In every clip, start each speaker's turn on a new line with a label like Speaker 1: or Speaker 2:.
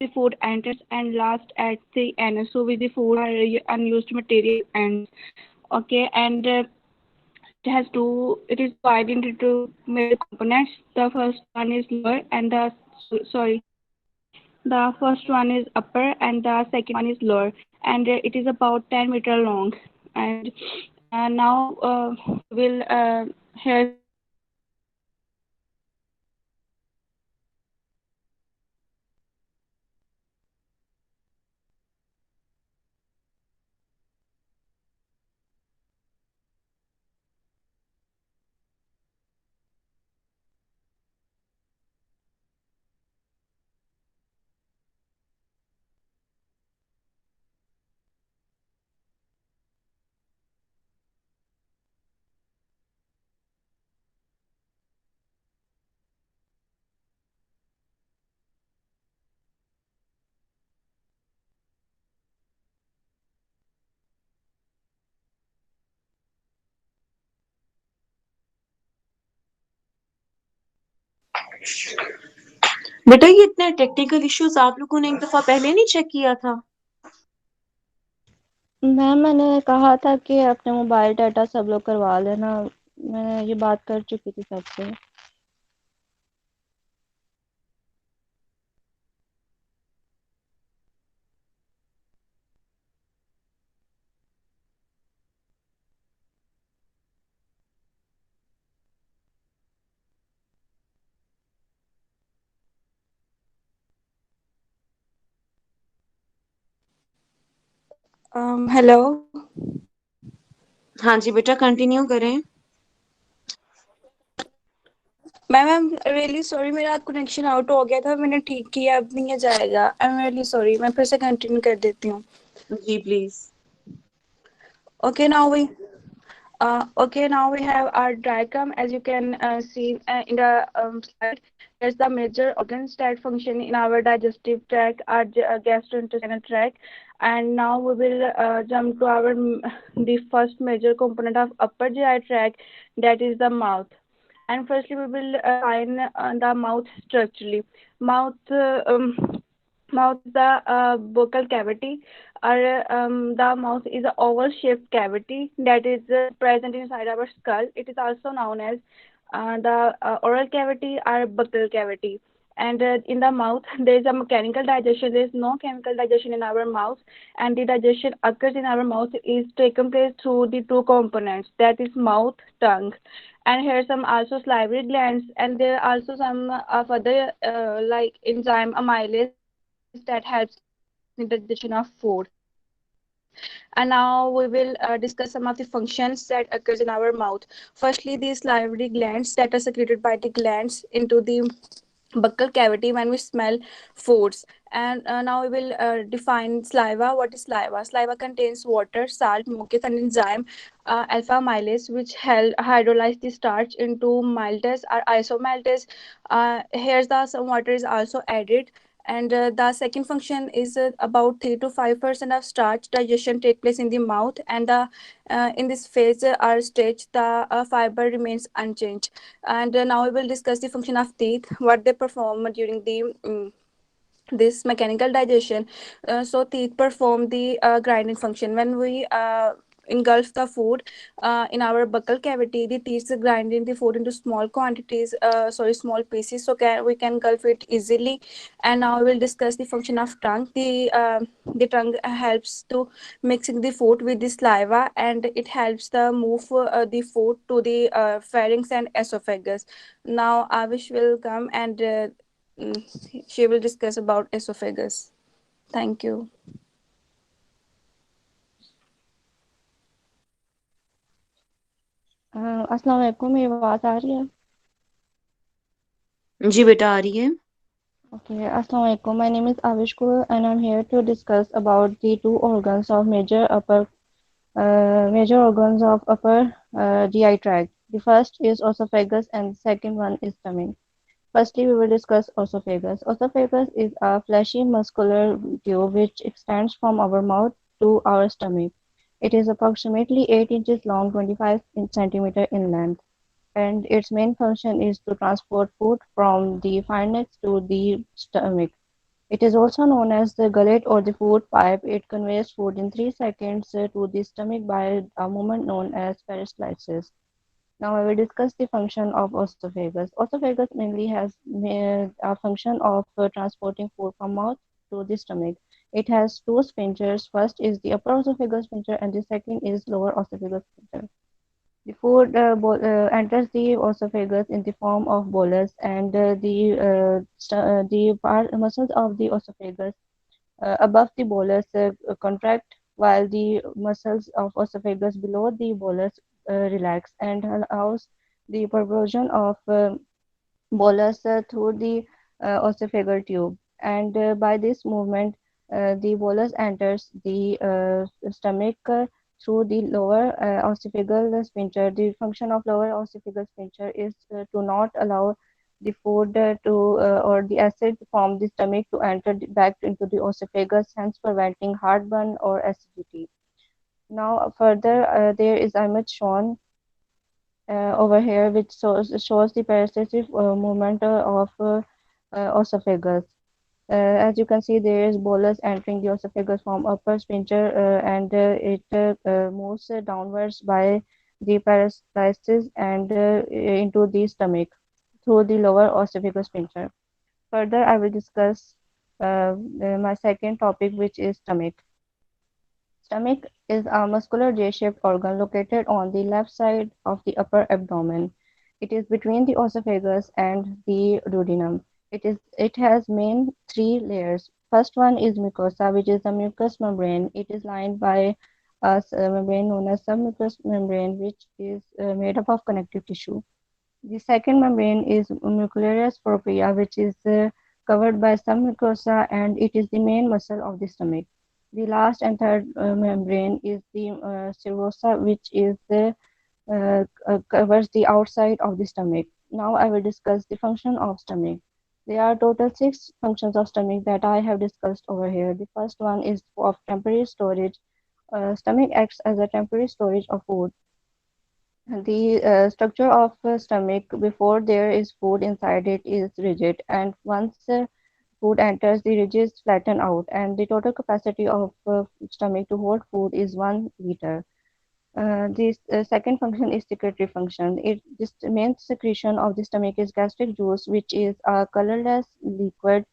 Speaker 1: the food enters and last at the end. So with the food are unused material ends. Okay, and it is divided into two major components. The first one is lower and the first one is upper and the second one is lower, and it is about 10-meter long. And now we'll hear some of the functions that occurs in our mouth. Firstly, we will
Speaker 2: बेटा ये इतने technical issues आप लोगों ने एक दफा पहले नहीं चेक किया था?
Speaker 3: मैम मैंने कहा था कि अपने मोबाइल डाटा सब लोग करवा लेना। मैं ये बात कर चुकी थी सबसे।
Speaker 1: hello.
Speaker 2: हाँ जी बेटा, कंटिन्यू करें।
Speaker 1: Ma'am I am really sorry, मेरा कनेक्शन आउट हो गया था, मैंने ठीक किया, अब नहीं जाएगा। आई एम रियली सॉरी, मैं फिर से कंटिन्यू कर देती हूँ।
Speaker 2: जी please.
Speaker 1: Okay, now we have our diagram. As you can see in the slide, there's the major organs that function in our digestive tract, our gastrointestinal tract. And now we will jump to our the first major component of upper GI tract, that is the mouth. And firstly, we will define the mouth structurally. Mouth. Mouth is the vocal cavity, or the mouth is an oval shaped cavity that is present inside our skull. It is also known as the oral cavity or buccal cavity. And in the mouth, there is a mechanical digestion. There is no chemical digestion in our mouth, and the digestion occurs in our mouth is taken place through the two components, that is mouth, tongue. And here some also salivary glands, and there are also some of other like enzyme amylase that helps in the digestion of food. And now we will discuss some of the functions that occurs in our mouth. Firstly, these salivary glands that are secreted by the glands into the buccal cavity when we smell foods. And now we will define saliva. What is saliva? Saliva contains water, salt, mucus, and enzyme alpha amylase, which hydrolyze the starch into maltase or isomaltase. Here's the some water is also added. And the second function is about 3 to 5% of starch digestion take place in the mouth, and the in this phase or stage the fiber remains unchanged. And now we will discuss the function of teeth, what they perform during the this mechanical digestion. So teeth perform the grinding function when we engulf the food in our buccal cavity. The teeth grinding the food into small quantities, small pieces, so we can gulp it easily. And now we will discuss the function of tongue. The tongue helps to mixing the food with the saliva, and it helps the move the food to the pharynx and esophagus. Now Avish will come and she will discuss about esophagus. Thank you.
Speaker 3: अस्सलाम वालेकुम, मेरी आवाज़ आ रही है?
Speaker 2: जी बेटा, आ रही है।
Speaker 3: Okay, assalamu alaikum. My name is Avish Kaur and I'm here to discuss about the two organs of major organs of upper GI tract. The first is esophagus and the second one is stomach. Firstly, we will discuss esophagus. Esophagus is a fleshy muscular tube which extends from our mouth to our stomach. It is approximately 8 inches long, 25 centimeter in length, and its main function is to transport food from the pharynx to the stomach. It is also known as the gullet or the food pipe. It conveys food in 3 seconds to the stomach by a movement known as peristalsis. Now I will discuss the function of esophagus. Esophagus mainly has a function of transporting food from mouth to the stomach. It has two sphincters. First is the upper esophagus sphincter and the second is lower esophagus sphincter. The food enters the esophagus in the form of bolus, and the muscles of the esophagus above the bolus contract, while the muscles of esophagus below the bolus relax and allows the propulsion of bolus through the esophageal tube. And by this movement, the bolus enters the stomach through the lower esophageal sphincter. The function of lower esophageal sphincter is to not allow the food or the acid from the stomach to enter back into the esophagus, hence preventing heartburn or acidity. Now, further, there is image shown over here, which shows the peristaltic movement of esophagus. As you can see, there is bolus entering the esophagus from upper sphincter, and it moves downwards by the peristalsis and into the stomach through the lower esophagus sphincter. Further, I will discuss my second topic, which is stomach. Stomach is a muscular J-shaped organ located on the left side of the upper abdomen. It is between the esophagus and the duodenum. It has main three layers. First one is mucosa, which is a mucous membrane. It is lined by a membrane known as submucous membrane, which is made up of connective tissue. The second membrane is mucociliary propria, which is covered by some mucosa, and it is the main muscle of the stomach. The last and third membrane is the serosa, which is covers the outside of the stomach. Now I will discuss the function of stomach. There are total six functions of stomach that I have discussed over here. The first one is of temporary storage. Stomach acts as a temporary storage of food. The structure of stomach before there is food inside it is rigid, and once food enters, the ridges flatten out, and the total capacity of stomach to hold food is 1 liter. The second function is secretory function. This main secretion of the stomach is gastric juice, which is a colorless liquid,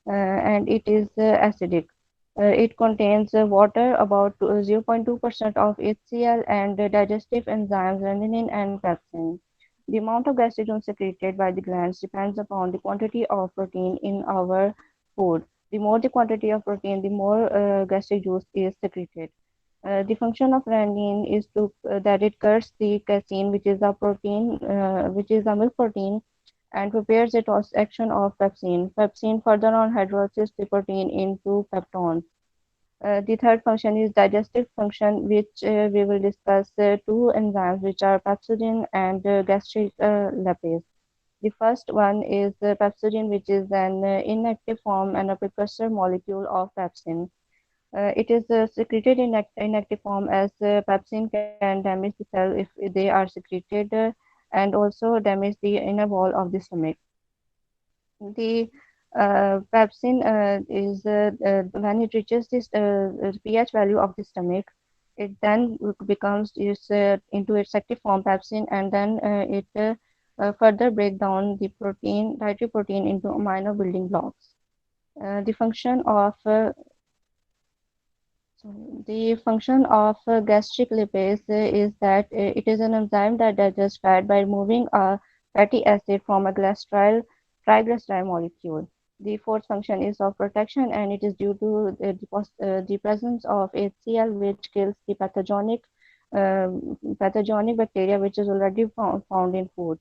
Speaker 3: and it is acidic. It contains water, about 0.2% of HCl, and digestive enzymes renin and pepsin. The amount of gastric juice secreted by the glands depends upon the quantity of protein in our food. The more the quantity of protein, the more gastric juice is secreted. The function of renin is that it cuts the casein, which is a protein, which is a milk protein, and prepares it as action of pepsin. Pepsin further on hydrolyzes the protein into peptones. The third function is digestive function, which we will discuss two enzymes, which are pepsodin and gastric lipase. The first one is pepsodin, which is an inactive form and a precursor molecule of pepsin. It is secreted in inactive form, as pepsin can damage the cell if they are secreted, and also damage the inner wall of the stomach. The pepsin is when it reaches this pH value of the stomach, it then becomes into its active form pepsin, and then it further break down the protein, dietary protein, into amino building blocks. The function of The function of gastric lipase is that it is an enzyme that digests fat by removing a fatty acid from a triglyceride molecule. The fourth function is of protection, and it is due to the presence of HCl, which kills the pathogenic bacteria which is already found in food.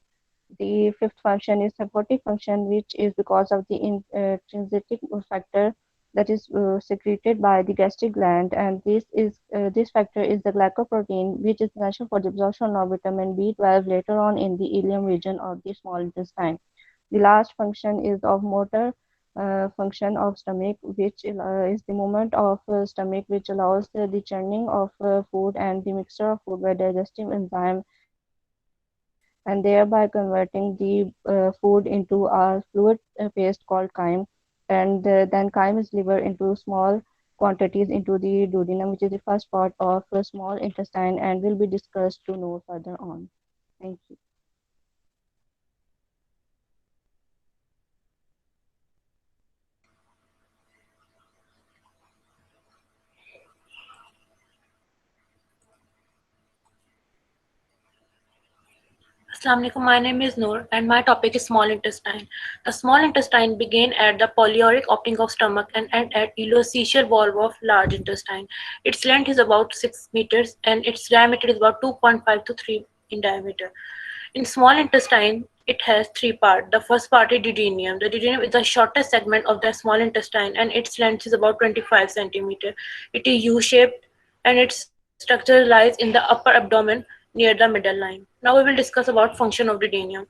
Speaker 3: The fifth function is supportive function, which is because of the intrinsic factor that is secreted by the gastric gland, and this factor is the glycoprotein, which is essential for the absorption of vitamin B12 later on in the ileum region of the small intestine. The last function is of motor function of stomach, which is the movement of stomach, which allows the churning of food and the mixture of food by digestive enzyme, and thereby converting the food into a fluid paste called chyme. and then chyme is delivered into small quantities into the duodenum, which is the first part of the small intestine, and will be discussed to know further on. Thank you.
Speaker 4: Assalamu alaikum. My name is Noor and my topic is small intestine. The small intestine begin at the polyoric opening of stomach and end at ileocecal valve of large intestine. Its length is about 6 meters and its diameter is about 2.5 to 3 in diameter. In small intestine, it has three parts. The first part is duodenum. The duodenum is the shortest segment of the small intestine and its length is about 25 centimeter. It is U-shaped and its structure lies in the upper abdomen near the middle line. Now we will discuss about function of duodenum.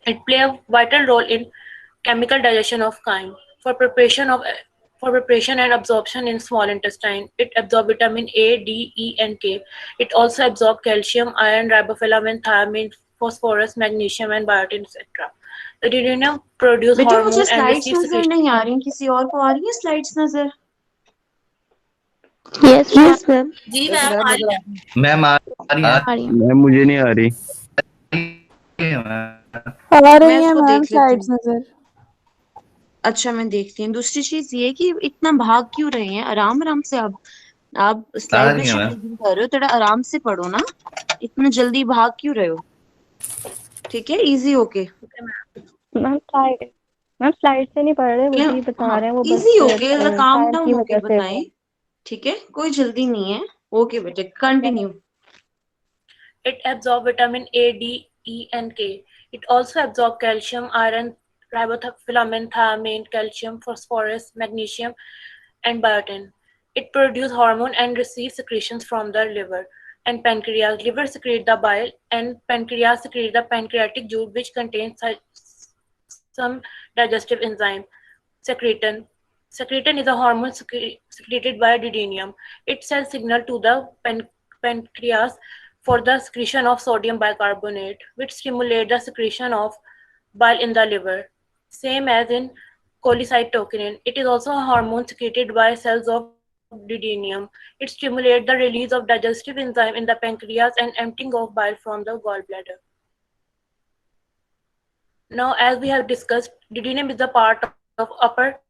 Speaker 4: It plays a vital role in chemical digestion of chyme. For preparation and absorption in small intestine, it absorbs vitamin A, D, E, and K. It also absorbs calcium, iron, riboflavin, thiamine, phosphorus, magnesium, and biotin, etc. The duodenum produces
Speaker 2: बेटे मुझे
Speaker 4: hormone and
Speaker 2: slides
Speaker 4: receives
Speaker 2: नजर
Speaker 4: secretion.
Speaker 2: नहीं आ रही, किसी और को आ रही है स्लाइड्स नजर?
Speaker 5: Yes, ma'am.
Speaker 4: जी
Speaker 6: एक
Speaker 4: मैम,
Speaker 6: मिनट
Speaker 4: आ
Speaker 6: नजर
Speaker 4: रही
Speaker 6: आ रही है। मैम आ रही है।
Speaker 5: आ रही है।
Speaker 6: मैम मुझे नहीं आ रही मैम।
Speaker 5: आ
Speaker 2: मैं
Speaker 5: रही है
Speaker 2: इसको
Speaker 5: मैम
Speaker 2: देख लेती
Speaker 5: स्लाइड्स
Speaker 2: हूँ।
Speaker 5: नजर।
Speaker 2: अच्छा, मैं देखती हूँ। दूसरी चीज ये कि इतना भाग क्यों रहे हैं? आराम आराम से आप
Speaker 6: आ
Speaker 2: स्लाइड में
Speaker 6: रही है मैम।
Speaker 2: शेयर कर रहे हो, थोड़ा आराम से पढ़ो ना। इतना जल्दी भाग क्यों रहे हो? ठीक है, इजी होके।
Speaker 3: मैम स्लाइड से नहीं पढ़ रहे, वो जी बता
Speaker 2: हाँ,
Speaker 3: रहे हैं, वो बस
Speaker 2: इजी होके, काम
Speaker 3: टाइम
Speaker 2: डाउन
Speaker 3: की
Speaker 2: होके
Speaker 3: वजह से
Speaker 2: बताएं।
Speaker 3: वो।
Speaker 2: ठीक है, कोई जल्दी नहीं है। ओके बेटे, continue.
Speaker 4: It absorbs vitamin A, D, E, and K. It also absorbs calcium, iron, riboflavin, thiamine, calcium, phosphorus, magnesium, and biotin. It produces hormone and receives secretions from the liver and pancreas. Liver secrete the bile, and pancreas secrete the pancreatic juice, which contains some digestive enzyme. Secretin. Secretin is a hormone secreted by duodenum. It sends signal to the pancreas for the secretion of sodium bicarbonate, which stimulate the secretion of bile in the liver. Same as in cholecystokinin, it is also a hormone secreted by cells of duodenum. It stimulates the release of digestive enzyme in the pancreas and emptying of bile from the gallbladder. Now, as we have discussed, duodenum is a part of upper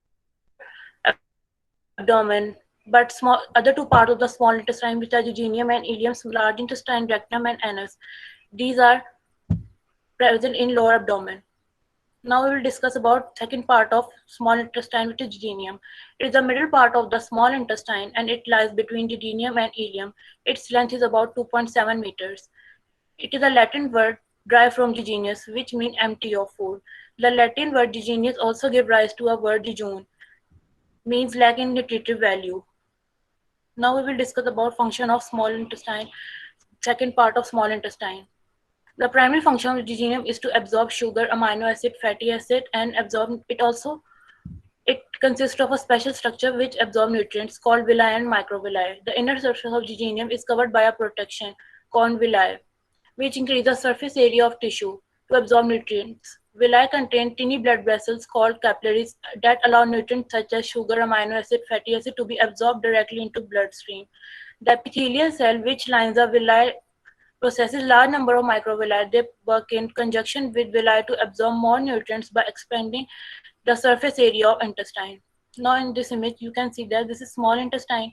Speaker 4: abdomen, but other two parts of the small intestine, which are jejunum and ileum, large intestine, rectum, and anus. These are present in lower abdomen. Now we will discuss about second part of small intestine, which is jejunum. It is the middle part of the small intestine and it lies between jejunum and ileum. Its length is about 2.7 meters. It is a Latin word derived from jejunus, which means empty of food. The Latin word jejunus also gave rise to a word jejune, means lacking nutritive value. Now we will discuss about function of small intestine, second part of small intestine. The primary function of jejunum is to absorb sugar, amino acid, fatty acid, and absorb it also. It consists of a special structure which absorbs nutrients called villi and microvilli. The inner surface of jejunum is covered by a protection called villi, which increase the surface area of tissue to absorb nutrients. Villi contain tiny blood vessels called capillaries that allow nutrients such as sugar, amino acid, fatty acid to be absorbed directly into bloodstream. The epithelial cell which lines the villi processes large number of microvilli. They work in conjunction with villi to absorb more nutrients by expanding the surface area of intestine. Now in this image you can see that this is small intestine.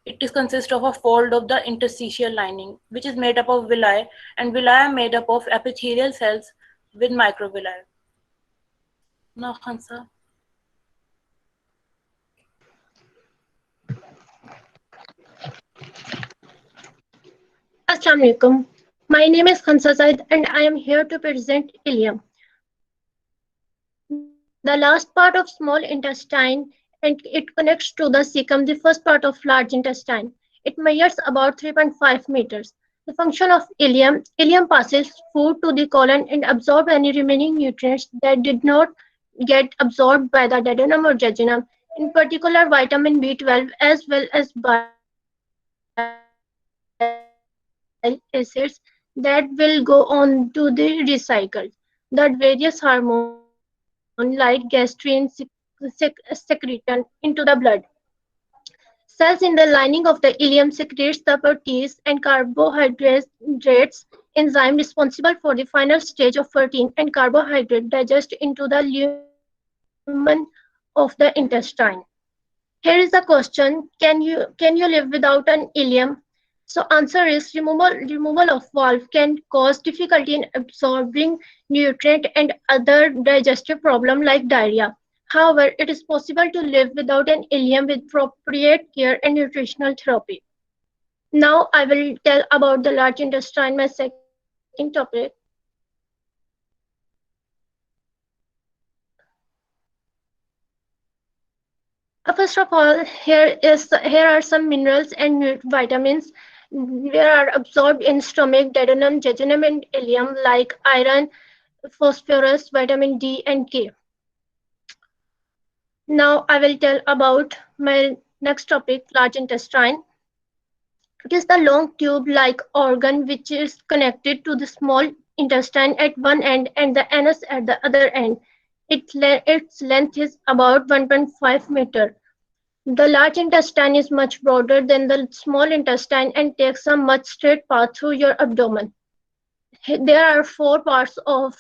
Speaker 4: It is consists of a fold of the interstitial lining, which is made up of villi, and villi are made up of epithelial cells with microvilli. Now, Khansa.
Speaker 7: Assalamu alaikum. My name is Khansa Zaid and I am here to present ileum, the last part of small intestine, and it connects to the cecum, the first part of large intestine. It measures about 3.5 meters. The function of ileum passes food to the colon and absorbs any remaining nutrients that did not get absorbed by the duodenum or jejunum, in particular vitamin B12 as well as bile acids that will go on to the recycle. The various hormones like gastrin secretion into the blood. Cells in the lining of the ileum secretes the proteins and carbohydrates enzyme responsible for the final stage of protein and carbohydrate digest into the lumen of the intestine. Here is the question: can you live without an ileum? So answer is removal of valve can cause difficulty in absorbing nutrient and other digestive problem like diarrhea. However, it is possible to live without an ileum with appropriate care and nutritional therapy. Now I will tell about the large intestine, my second topic. First of all, here are some minerals and vitamins that are absorbed in stomach, duodenum, jejunum, and ileum, like iron, phosphorus, vitamin D, and K. Now I will tell about my next topic, large intestine. It is the long tube-like organ which is connected to the small intestine at one end and the anus at the other end. Its length is about 1.5 meter. The large intestine is much broader than the small intestine and takes a much straight path through your abdomen. There are four parts of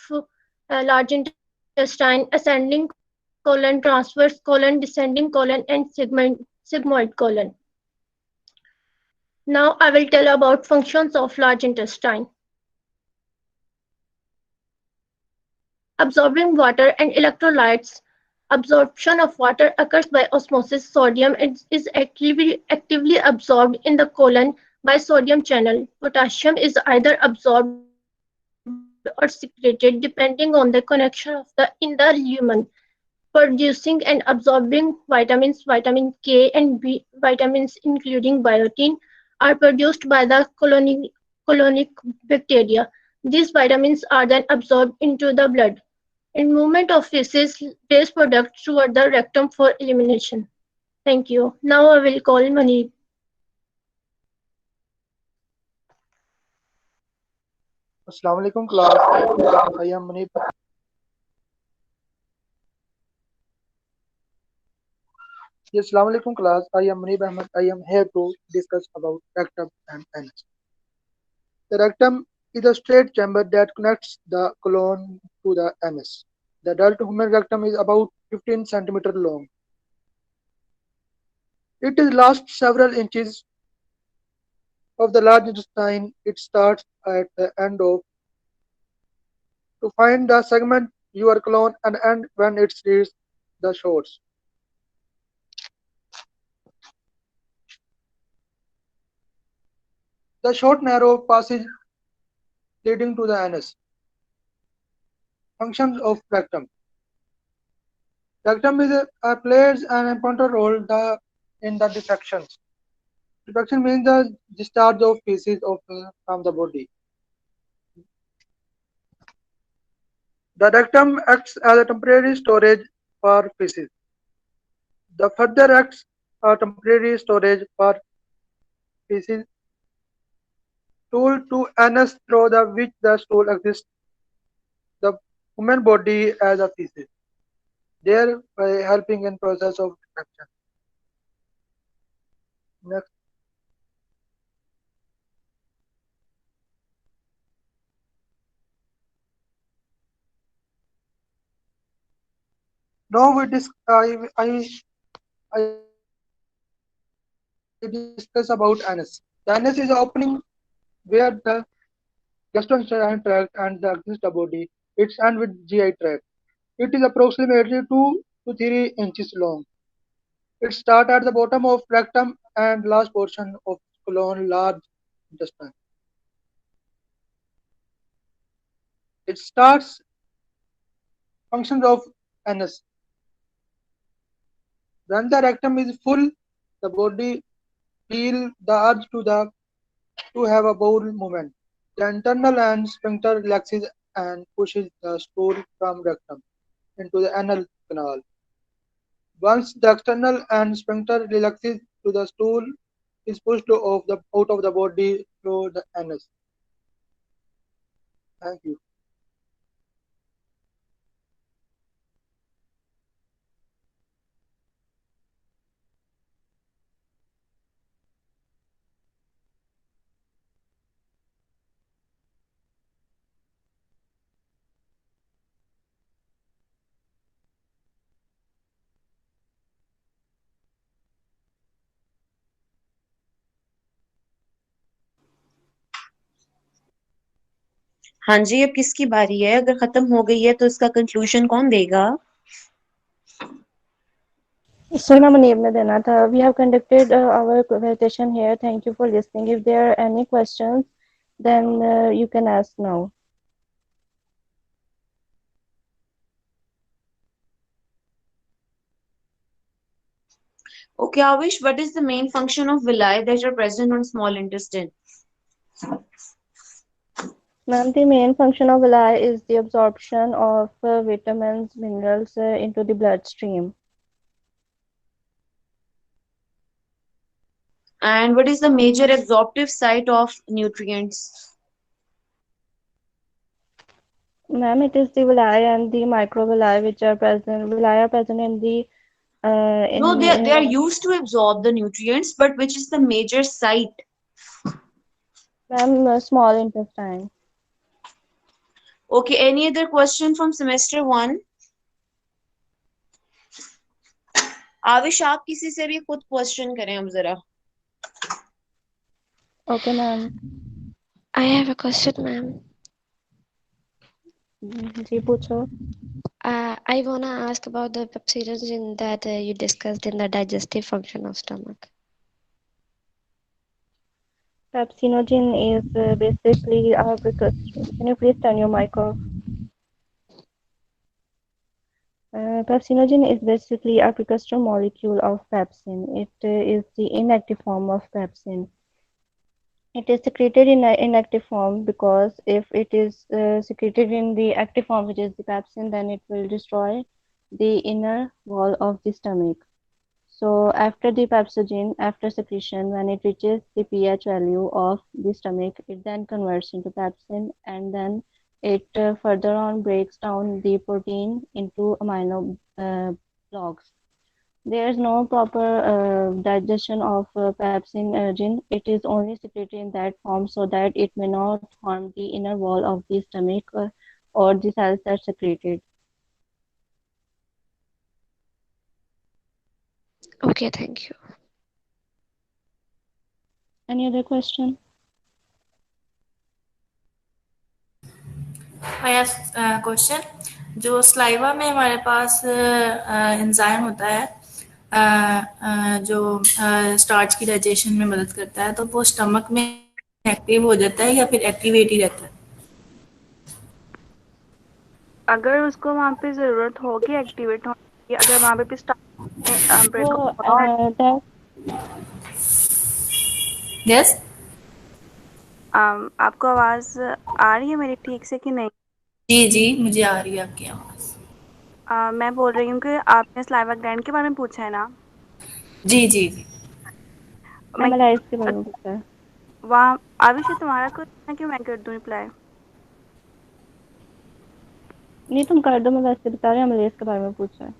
Speaker 7: large intestine: ascending colon, transverse colon, descending colon, and sigmoid colon. Now I will tell about functions of large intestine. Absorbing water and electrolytes. Absorption of water occurs by osmosis. Sodium is actively absorbed in the colon by sodium channel. Potassium is either absorbed or secreted depending on the connection of the in the lumen, producing and absorbing vitamin K and B vitamins including biotin are produced by the colonic bacteria. These vitamins are then absorbed into the blood and movement of feces waste products toward the rectum for elimination. Thank you. Now I will call Mani.
Speaker 5: Assalamu alaikum class. I am Munib. Yes, Assalamu alaikum class. I am Munib Ahmed. I am here to discuss about rectum and anus. The rectum is a straight chamber that connects the colon to the anus. The adult human rectum is about 15 centimeters long. It is last several inches of the large intestine. It starts at the end of to find the segment your colon and end when it reaches the shores. The short narrow passage leading to the anus. Functions of rectum. Rectum plays an important role in the defections. Defection means the discharge of feces from the body. The rectum acts as a temporary storage for feces. The further acts a temporary storage for feces stool to anus through the which the stool exists the human body as a feces, thereby helping in process of defection. Next. Now I discuss about anus. The anus is the opening where the gastrointestinal tract and the exits the body. It's end with GI tract. It is approximately 2 to 3 inches long. It starts at the bottom of rectum and last portion of colon large intestine. It starts functions of anus. When the rectum is full, the body feel the urge to have a bowel movement. The internal and sphincter relaxes and pushes the stool from rectum into the anal canal. Once the external and sphincter relaxes to the stool is pushed out of the body through the anus. Thank you.
Speaker 2: हाँ जी, अब किसकी बारी है? अगर खत्म हो गई है तो इसका कंक्लूजन कौन देगा?
Speaker 3: Sona Munib ने देना था. We have conducted our presentation here. Thank you for listening. If there are any questions, then you can ask now.
Speaker 2: Okay, Avish, what is the main function of villi that are present on small intestine?
Speaker 3: Ma'am, the main function of villi is the absorption of vitamins, minerals into the bloodstream.
Speaker 2: And what is the major absorptive site of nutrients?
Speaker 3: Ma'am, it is the villi and the microvilli which are present. Villi are present in the
Speaker 2: No, they are used to absorb the nutrients, but which is the major site?
Speaker 3: ma'am, small intestine.
Speaker 2: Okay, any other question from semester 1? आविश, आप किसी से भी खुद question करें अब जरा.
Speaker 3: Okay, ma'am.
Speaker 8: I have a question, ma'am.
Speaker 3: जी पूछो.
Speaker 8: I wanna ask about the pepsinogen that you discussed in the digestive function of stomach.
Speaker 3: Pepsinogen is basically a precursor. Can you please turn your mic off? Pepsinogen is basically a precursor molecule of pepsin. It is the inactive form of pepsin. It is secreted in inactive form because if it is secreted in the active form, which is the pepsin, then it will destroy the inner wall of the stomach. So after the pepsinogen, after secretion, when it reaches the pH value of the stomach, it then converts into pepsin, and then it further on breaks down the protein into amino blocks. There is no proper digestion of pepsinogen. It is only secreted in that form so that it may not harm the inner wall of the stomach or the cells that secreted.
Speaker 8: Okay, thank you.
Speaker 3: Any other question?
Speaker 4: I ask question. जो saliva में हमारे पास enzyme होता है जो starch की digestion में मदद करता है, तो वो स्टमक में एक्टिव हो जाता है या फिर एक्टिवेट ही रहता है?
Speaker 1: अगर उसको वहाँ पे ज़रूरत होगी एक्टिवेट होने की, अगर वहाँ पे भी ब्रेकअप
Speaker 3: वो
Speaker 1: होता है,
Speaker 4: यस.
Speaker 1: आपको आवाज़ आ रही है मेरी ठीक से कि नहीं?
Speaker 4: जी जी, मुझे आ रही है आपकी आवाज़.
Speaker 1: मैं बोल रही हूँ कि आपने स्लाइवा ग्लैंड के बारे में पूछा है ना?
Speaker 4: जी जी जी.
Speaker 1: मैं
Speaker 3: एनालाइज के बारे में पूछा है.
Speaker 1: वहाँ अभिषेक तुम्हारा क्वेश्चन है कि मैं कर दूँ रिप्लाई?
Speaker 3: नहीं, तुम कर दो. मैं वैसे बता रही हूँ, एनालाइज के बारे में पूछा है.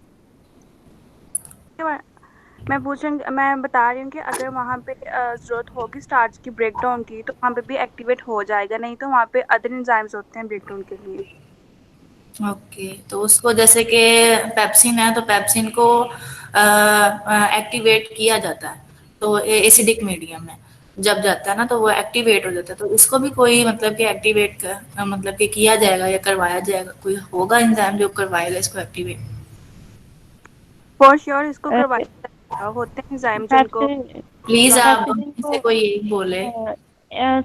Speaker 1: मैं बता रही हूँ कि अगर वहाँ पे ज़रूरत होगी स्टार्च की ब्रेकडाउन की, तो वहाँ पे भी एक्टिवेट हो जाएगा, नहीं तो वहाँ पे अदर एंजाइम्स होते हैं ब्रेकडाउन के लिए.
Speaker 4: ओके, तो उसको जैसे कि पेप्सिन है, तो पेप्सिन को एक्टिवेट किया जाता है, तो एसिडिक मीडियम में जब जाता है ना, तो वो एक्टिवेट हो जाता है. तो इसको भी कोई मतलब कि एक्टिवेट कर मतलब कि किया जाएगा या करवाया जाएगा? कोई होगा एंजाइम जो करवाएगा इसको एक्टिवेट?
Speaker 1: फॉर श्योर इसको करवाया जाएगा. होते हैं एंजाइम जिनको.
Speaker 4: प्लीज आप
Speaker 3: पेप्सिजन
Speaker 4: से कोई एक बोले.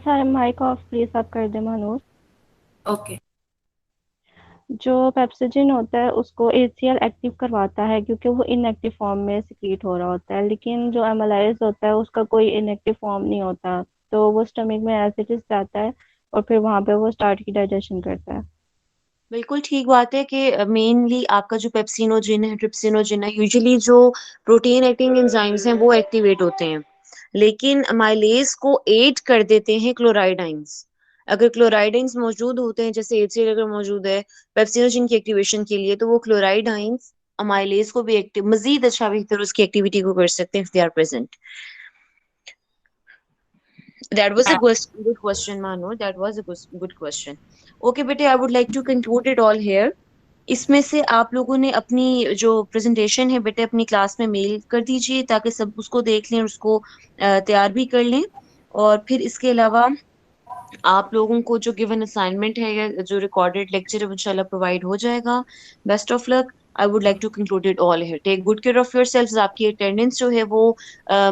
Speaker 3: सर माइक ऑफ प्लीज आप कर दे मनोज.
Speaker 4: ओके.
Speaker 3: जो पेप्सिजिन होता है उसको एसीएल एक्टिव करवाता है क्योंकि वो इनएक्टिव फॉर्म में सिक्रीट हो रहा होता है, लेकिन जो एमाइलेज होता है उसका कोई इनएक्टिव फॉर्म नहीं होता, तो वो स्टमक में एज इट इज जाता है और फिर वहां पे वो स्टार्ट की डाइजेशन करता है.
Speaker 2: बिल्कुल ठीक बात है कि मेनली आपका जो पेप्सिनोजिन है, ट्रिप्सिनोजिन है, यूजुअली जो प्रोटीन एक्टिंग एंजाइम्स हैं वो एक्टिवेट होते हैं, लेकिन अमाइलेज को एड कर देते हैं क्लोराइडाइंस. अगर क्लोराइडाइंस मौजूद होते हैं, जैसे एचसीएल अगर मौजूद है पेप्सिनोजिन की एक्टिवेशन के लिए, तो वो क्लोराइडाइंस अमाइलेज को भी एक्टिव मजीद अच्छा बेहतर उसकी एक्टिविटी को कर सकते हैं if they are present. That was a good question, Manu. That was a good question. Okay, बेटे, I would like to conclude it all here. इसमें से आप लोगों ने अपनी जो प्रेजेंटेशन है बेटे अपनी क्लास में मेल कर दीजिए ताकि सब उसको देख लें और उसको तैयार भी कर लें. और फिर इसके अलावा आप लोगों को जो गिवन असाइनमेंट है या जो रिकॉर्डेड लेक्चर है वो इंशाल्लाह प्रोवाइड हो जाएगा। Best of luck. I would like to conclude it all here. Take good care of yourselves. आपकी अटेंडेंस जो है वो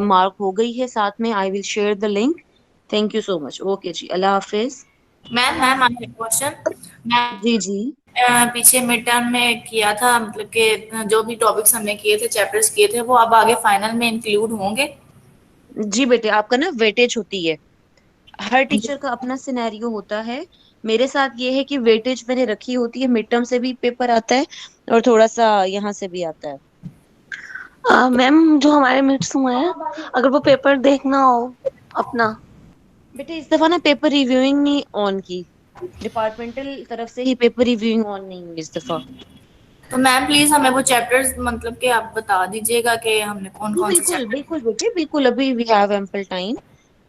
Speaker 2: मार्क हो गई है साथ में। I will share the link. Thank you so much. Okay जी, अल्लाह हाफिज।
Speaker 4: Ma'am ma'am I have question. Ma'am
Speaker 2: जी जी।
Speaker 4: पीछे मिड टर्म में किया था, मतलब कि जो भी टॉपिक्स हमने किए थे, चैप्टर्स किए थे, वो अब आगे फाइनल में इंक्लूड होंगे?
Speaker 2: जी बेटे, आपका ना वेटेज होती है। हर टीचर का अपना सिनेरियो होता है। मेरे साथ ये है कि वेटेज मैंने रखी होती है। मिड टर्म से भी पेपर आता है और थोड़ा सा यहाँ से भी आता है।
Speaker 9: मैम जो हमारे मिट्स हुए हैं, अगर वो पेपर देखना हो अपना।
Speaker 2: बेटे इस दफा ना पेपर रिव्यूइंग नहीं ऑन की। डिपार्टमेंटल तरफ से ही पेपर रिव्यूइंग ऑन नहीं हुई इस दफा।
Speaker 4: तो मैम प्लीज हमें वो चैप्टर्स मतलब कि आप बता दीजिएगा कि हमने कौन
Speaker 2: जी
Speaker 4: कौन से
Speaker 2: बिल्कुल
Speaker 4: चैप्टर।
Speaker 2: बिल्कुल बेटे, बिल्कुल। अभी वी हैव एम्पल टाइम।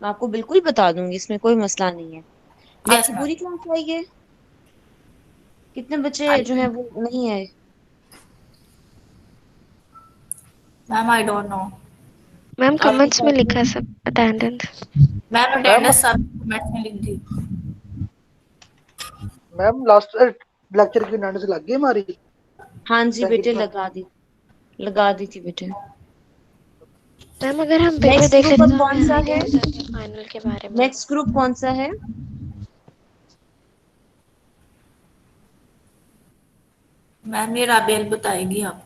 Speaker 2: मैं आपको बिल्कुल बता दूंगी, इसमें कोई मसला नहीं है।
Speaker 4: यस
Speaker 2: आपकी
Speaker 4: मैम।
Speaker 2: पूरी क्लास आई है? कितने बच्चे जो है वो नहीं आए?
Speaker 4: Ma'am I don't know.
Speaker 8: Ma'am
Speaker 2: आपकी
Speaker 8: कमेंट्स में
Speaker 2: क्लास
Speaker 8: लिखा
Speaker 2: में?
Speaker 8: है सब अटेंडेंस।
Speaker 4: मैम
Speaker 5: मैम
Speaker 4: अटेंडेंस सब मैथ में लिख दी।
Speaker 5: मैम लास्ट लेक्चर की अटेंडेंस लग गई हमारी
Speaker 2: हाँ जी
Speaker 5: सेकंड
Speaker 2: बेटे,
Speaker 5: क्लास।
Speaker 2: लगा दी थी बेटे।
Speaker 8: मैम अगर हम पेपर
Speaker 2: नेक्स्ट
Speaker 8: देख
Speaker 2: ग्रुप
Speaker 8: लेते
Speaker 2: अब
Speaker 8: तो हमें
Speaker 2: कौन सा
Speaker 8: आइडिया
Speaker 2: है?
Speaker 8: हो जाता है फाइनल के बारे में।
Speaker 2: नेक्स्ट ग्रुप कौन सा है?
Speaker 4: मैम ये राबेल बताएगी आपको।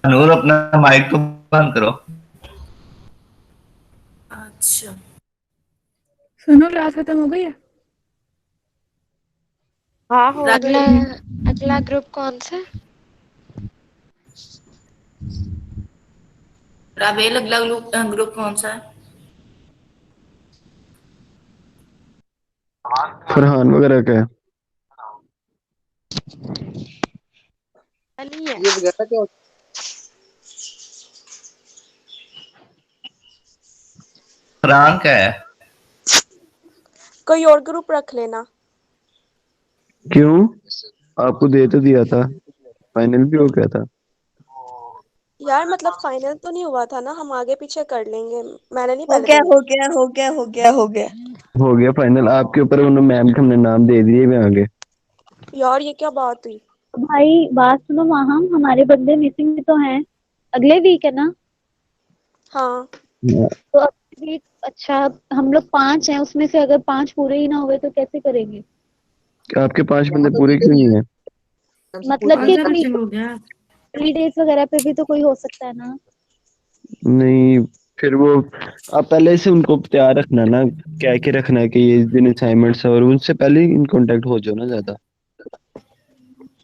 Speaker 6: नूर अपना माइक तो बंद करो।
Speaker 4: अच्छा
Speaker 1: सुनो क्लास खत्म हो गई है?
Speaker 9: हाँ हो
Speaker 8: अगला
Speaker 9: गई।
Speaker 8: अगला ग्रुप कौन सा?
Speaker 4: राबेल अगला ग्रुप ग्रुप कौन सा है?
Speaker 10: फरहान वगैरह का है।
Speaker 9: अली है।
Speaker 5: ये वगैरह क्या होता
Speaker 6: फरहान का है।
Speaker 9: कोई और ग्रुप रख लेना।
Speaker 10: क्यों? आपको दे तो दिया था, फाइनल भी हो गया था।
Speaker 9: यार मतलब फाइनल तो नहीं हुआ था ना, हम आगे पीछे कर लेंगे। मैंने नहीं
Speaker 11: हो
Speaker 9: पहले
Speaker 11: गया
Speaker 9: बोला।
Speaker 11: हो गया हो गया हो गया हो गया।
Speaker 10: हो गया फाइनल आपके ऊपर, उन्होंने मैम के हमने नाम दे दिए मैं आगे।
Speaker 9: यार ये क्या बात हुई?
Speaker 12: भाई बात सुनो माहम, हमारे बंदे मिसिंग भी तो हैं। अगले वीक है ना?
Speaker 9: हाँ।
Speaker 12: तो अगले वीक। अच्छा, हम लोग 5 हैं, उसमें से अगर 5 पूरे ही ना हुए तो कैसे करेंगे?
Speaker 10: आपके 5
Speaker 5: है?
Speaker 10: बंदे
Speaker 5: तो
Speaker 10: पूरे क्यों नहीं है?
Speaker 2: हमसे पूछ
Speaker 12: मतलब
Speaker 2: नहीं
Speaker 12: कि
Speaker 2: सकते?
Speaker 12: कोई फ्री डेज वगैरह पे भी तो कोई हो सकता है ना।
Speaker 10: नहीं, फिर वो आप पहले से उनको तैयार रखना ना, क्या क्या रखना है कि ये इस दिन असाइनमेंट्स है, और उनसे पहले ही इन कांटेक्ट हो जाओ ना ज्यादा।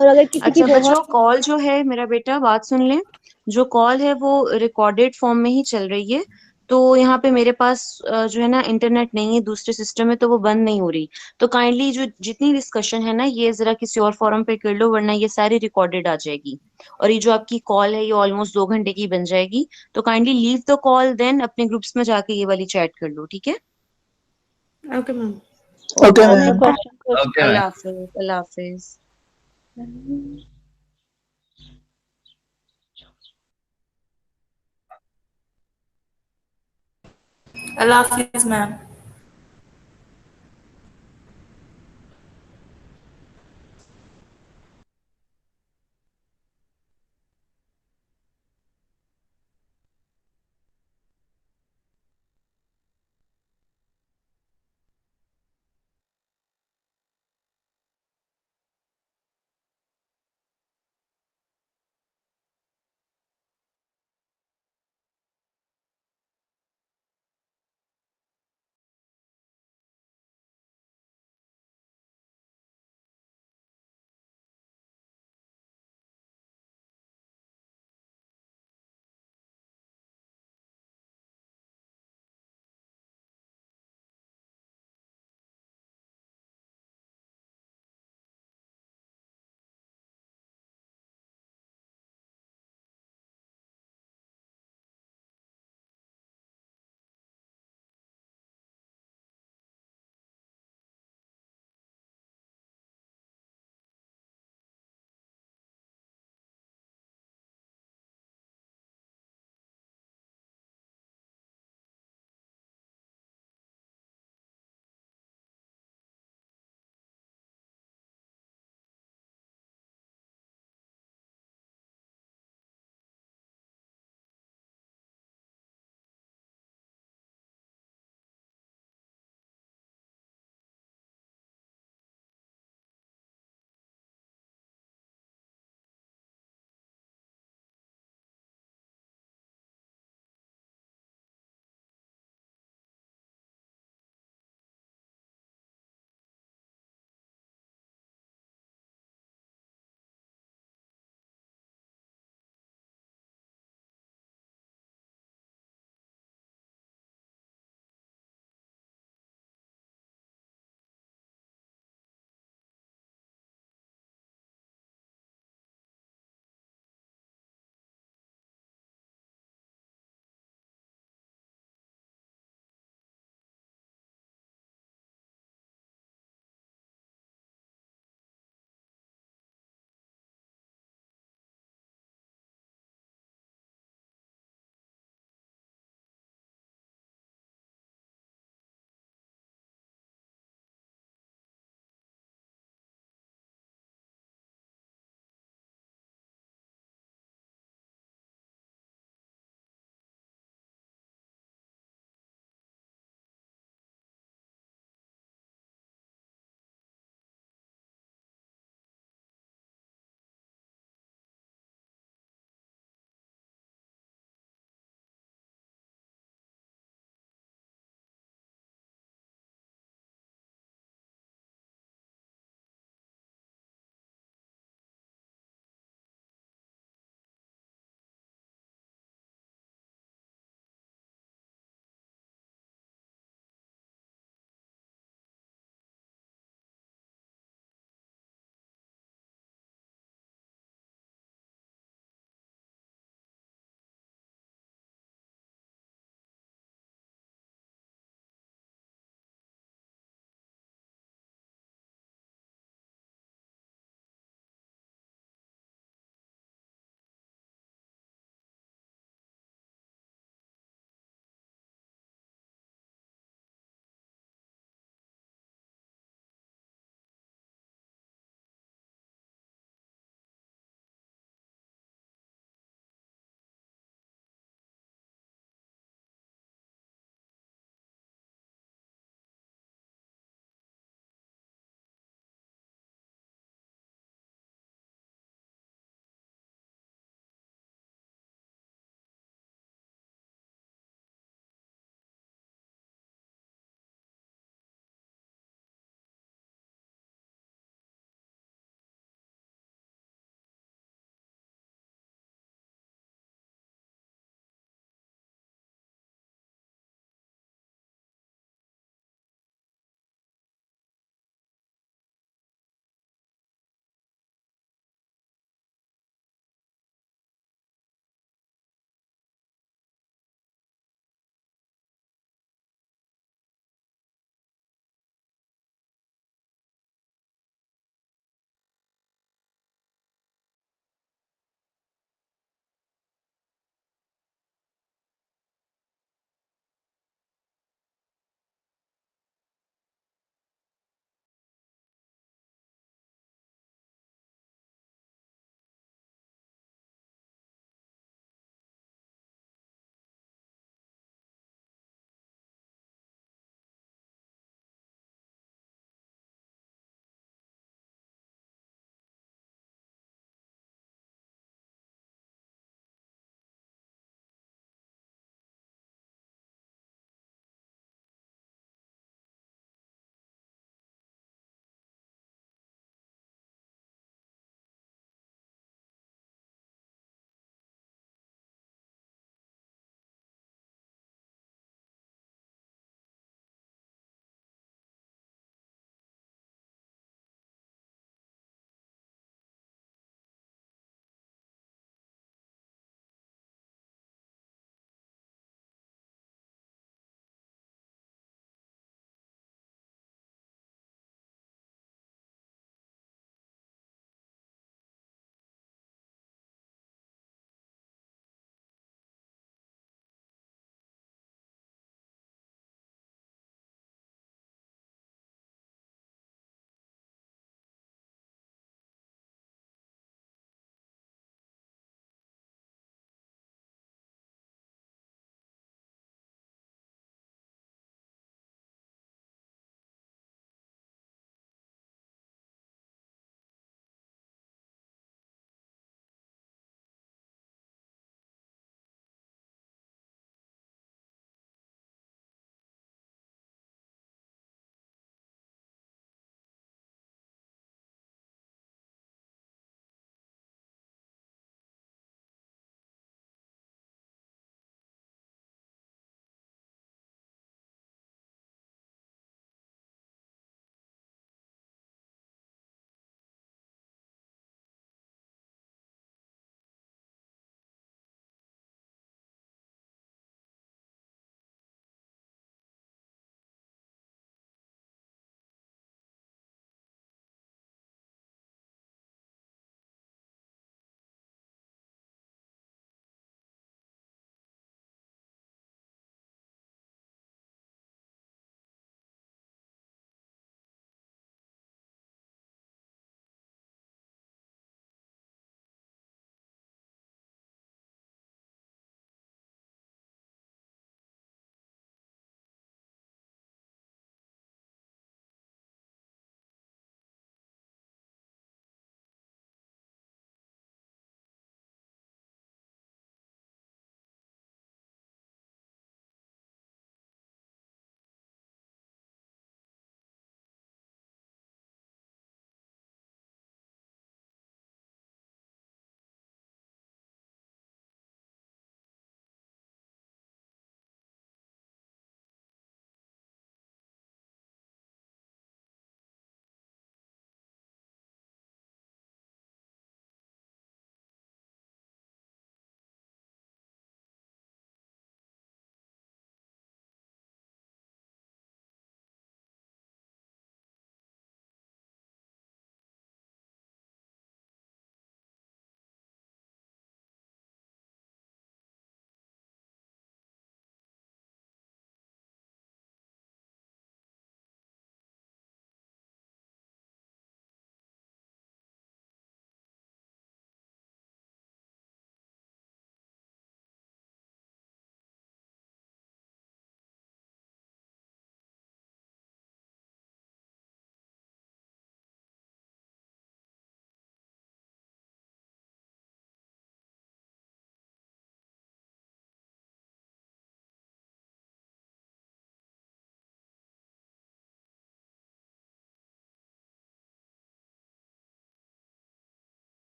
Speaker 12: और अगर किसी की
Speaker 2: अच्छा
Speaker 12: बहुत।
Speaker 2: बच्चों, कॉल जो है, मेरा बेटा बात सुन ले। जो कॉल है वो रिकॉर्डेड फॉर्म में ही चल रही है। तो यहाँ पे मेरे पास जो है ना इंटरनेट नहीं है, दूसरे सिस्टम में, तो वो बंद नहीं हो रही। तो काइंडली जो जितनी डिस्कशन है ना, ये जरा किसी और फोरम पे कर लो, वरना ये सारी रिकॉर्डेड आ जाएगी। और ये जो आपकी कॉल है ये ऑलमोस्ट 2 घंटे की बन जाएगी। तो kindly leave the call, then अपने ग्रुप्स में जाके ये वाली चैट कर लो, ठीक है?
Speaker 11: Okay ma'am.
Speaker 5: ओके
Speaker 3: मैम एक
Speaker 5: मैम।
Speaker 3: क्वेश्चन पूछ।
Speaker 6: Okay ma'am.
Speaker 2: अल्लाह हाफिज, अल्लाह हाफिज।
Speaker 4: अल्लाह हाफिज मैम।